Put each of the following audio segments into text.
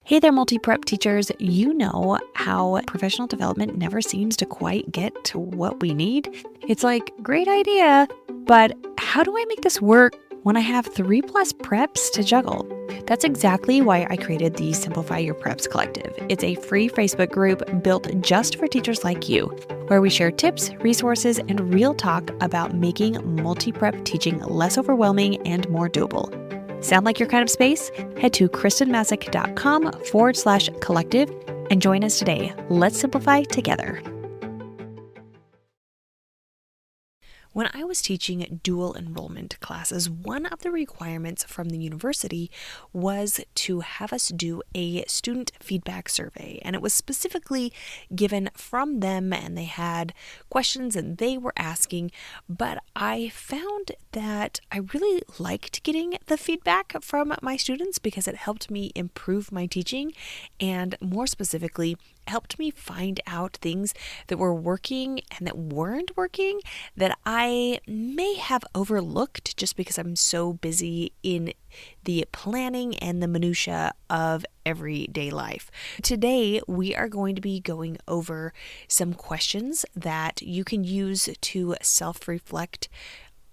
Hey there, multi-prep teachers. You know how professional development never seems to quite get to what we need? It's like, great idea, but how do I make this work when I have 3+ preps to juggle? That's exactly why I created the Simplify Your Preps Collective. It's a free Facebook group built just for teachers like you, where we share tips, resources, and real talk about making multi-prep teaching less overwhelming and more doable. Sound like your kind of space? Head to kristenmasick.com/collective and join us today. Let's simplify together. When I was teaching dual enrollment classes, one of the requirements from the university was to have us do a student feedback survey. And it was specifically given from them, and they had questions and they were asking. But I found that I really liked getting the feedback from my students because it helped me improve my teaching, and more specifically, helped me find out things that were working and that weren't working that I may have overlooked just because I'm so busy in the planning and the minutia of everyday life. Today, we are going to be going over some questions that you can use to self-reflect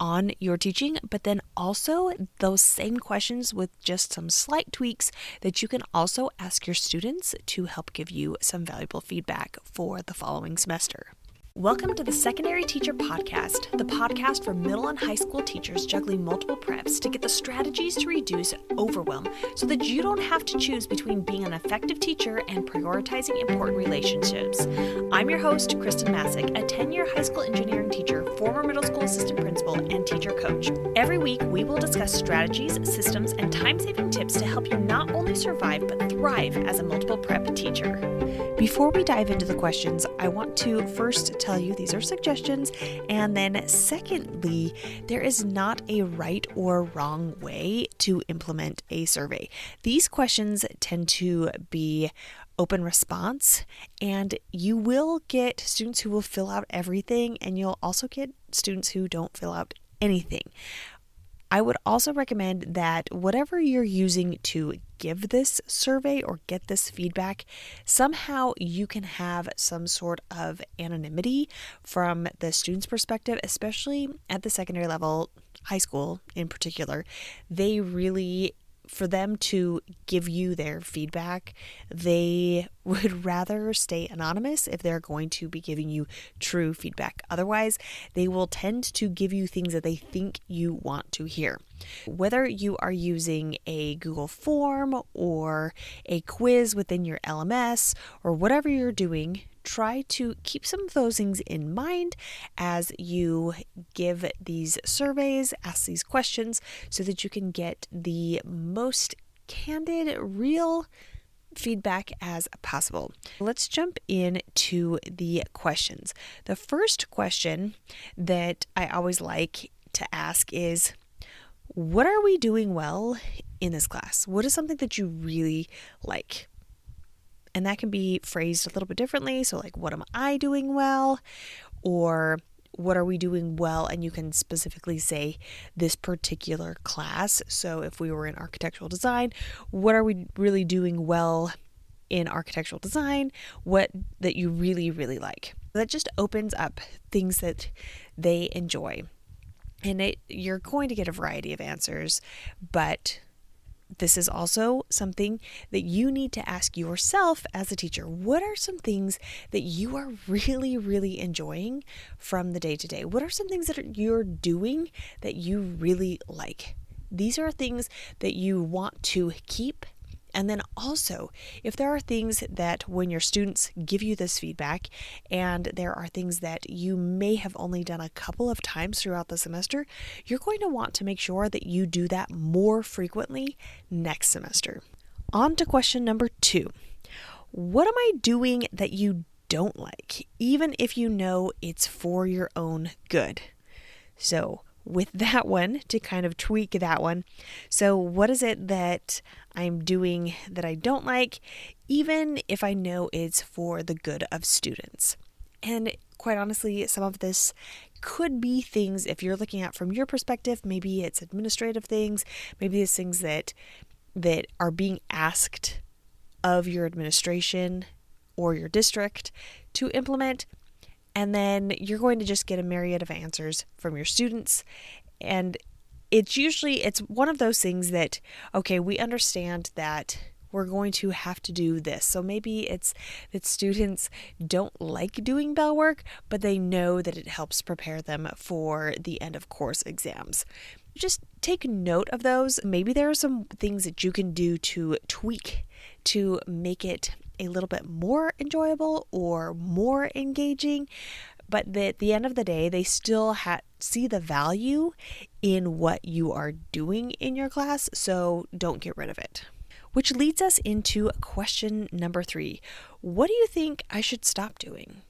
on your teaching, but then also those same questions with just some slight tweaks that you can also ask your students to help give you some valuable feedback for the following semester. Welcome to the Secondary Teacher Podcast, the podcast for middle and high school teachers juggling multiple preps to get the strategies to reduce overwhelm so that you don't have to choose between being an effective teacher and prioritizing important relationships. I'm your host, Kristen Masick, a 10-year high school engineering teacher, former middle school assistant principal, and teacher coach. Every week, we will discuss strategies, systems, and time-saving tips to help you not only survive but thrive as a multiple prep teacher. Before we dive into the questions, I want to first tell you these are suggestions, and then secondly, there is not a right or wrong way to implement a survey. These questions tend to be open response, and you will get students who will fill out everything, and you'll also get students who don't fill out anything. I would also recommend that whatever you're using to give this survey or get this feedback, somehow you can have some sort of anonymity from the student's perspective, especially at the secondary level, high school in particular. They really, for them to give you their feedback, they would rather stay anonymous if they're going to be giving you true feedback. Otherwise, they will tend to give you things that they think you want to hear. Whether you are using a Google form or a quiz within your LMS or whatever you're doing, try to keep some of those things in mind as you give these surveys, ask these questions, so that you can get the most candid, real feedback as possible. Let's jump into the questions. The first question that I always like to ask is, what are we doing well in this class? What is something that you really like? And that can be phrased a little bit differently. So like, what am I doing well? Or what are we doing well? And you can specifically say this particular class. So if we were in architectural design, what are we really doing well in architectural design? What that you really, really like? That just opens up things that they enjoy. And you're going to get a variety of answers, but this is also something that you need to ask yourself as a teacher. What are some things that you are really, really enjoying from the day-to-day? What are some things that you're doing that you really like? These are things that you want to keep. And then also, if there are things that when your students give you this feedback and there are things that you may have only done a couple of times throughout the semester, you're going to want to make sure that you do that more frequently next semester. On to question number 2. What am I doing that you don't like, even if you know it's for your own good? So with that one, to kind of tweak that one. So what is it that I'm doing that I don't like, even if I know it's for the good of students? And quite honestly, some of this could be things, if you're looking at from your perspective, maybe it's administrative things, maybe it's things that are being asked of your administration or your district to implement. And then you're going to just get a myriad of answers from your students. And it's one of those things that, okay, we understand that we're going to have to do this. So maybe it's that students don't like doing bell work, but they know that it helps prepare them for the end of course exams. Just take note of those. Maybe there are some things that you can do to tweak to make it a little bit more enjoyable or more engaging. But at the end of the day, they still see the value in what you are doing in your class, so don't get rid of it. Which leads us into question number 3. What do you think I should stop doing?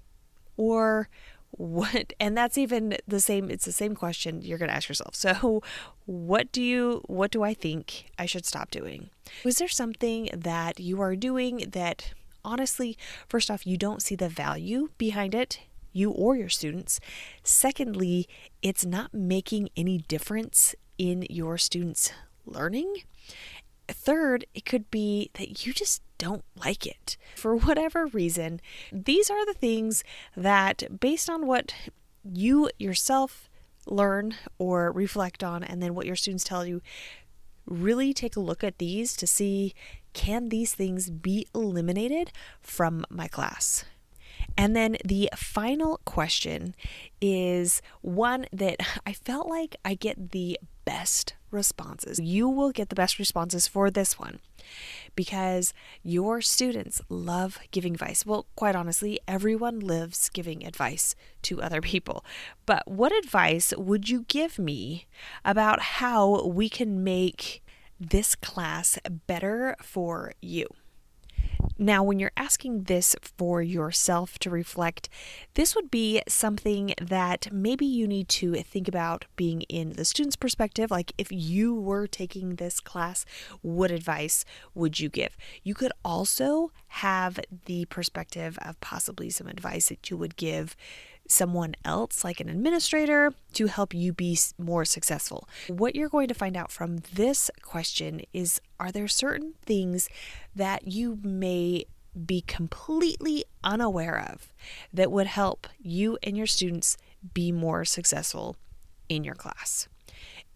Or what? And that's even the same, it's the same question you're going to ask yourself. So what do I think I should stop doing? Is there something that you are doing that honestly, first off, you don't see the value behind it, you or your students? Secondly, it's not making any difference in your students' learning. Third, it could be that you just don't like it for whatever reason. These are the things that, based on what you yourself learn or reflect on, and then what your students tell you, really take a look at these to see, can these things be eliminated from my class? And then the final question is one that I felt like I get the best responses. You will get the best responses for this one because your students love giving advice. Well, quite honestly, everyone lives giving advice to other people. But what advice would you give me about how we can make this class better for you? Now, when you're asking this for yourself to reflect, this would be something that maybe you need to think about being in the student's perspective. Like, if you were taking this class, what advice would you give? You could also have the perspective of possibly some advice that you would give someone else, like an administrator, to help you be more successful. What you're going to find out from this question is, are there certain things that you may be completely unaware of that would help you and your students be more successful in your class?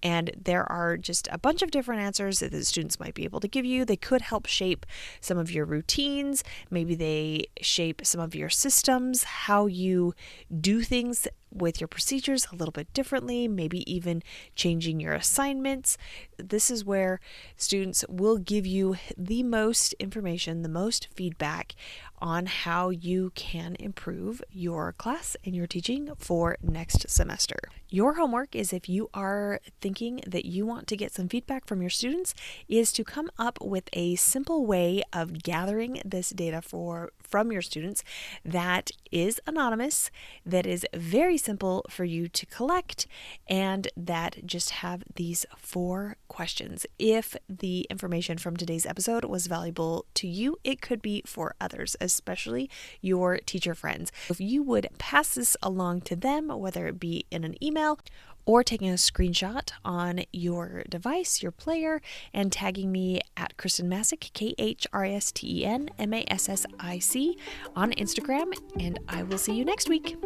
And there are just a bunch of different answers that the students might be able to give you. They could help shape some of your routines. Maybe they shape some of your systems, how you do things with your procedures a little bit differently, maybe even changing your assignments. This is where students will give you the most information, the most feedback on how you can improve your class and your teaching for next semester. Your homework is, if you are thinking that you want to get some feedback from your students, is to come up with a simple way of gathering this data from your students that is anonymous, that is very simple for you to collect, and that just have these 4 questions. If the information from today's episode was valuable to you, it could be for others, especially your teacher friends. If you would pass this along to them, whether it be in an email or taking a screenshot on your device, your player, and tagging me at Kristen Masick, KHRSTEN MASSIC on Instagram, and I will see you next week.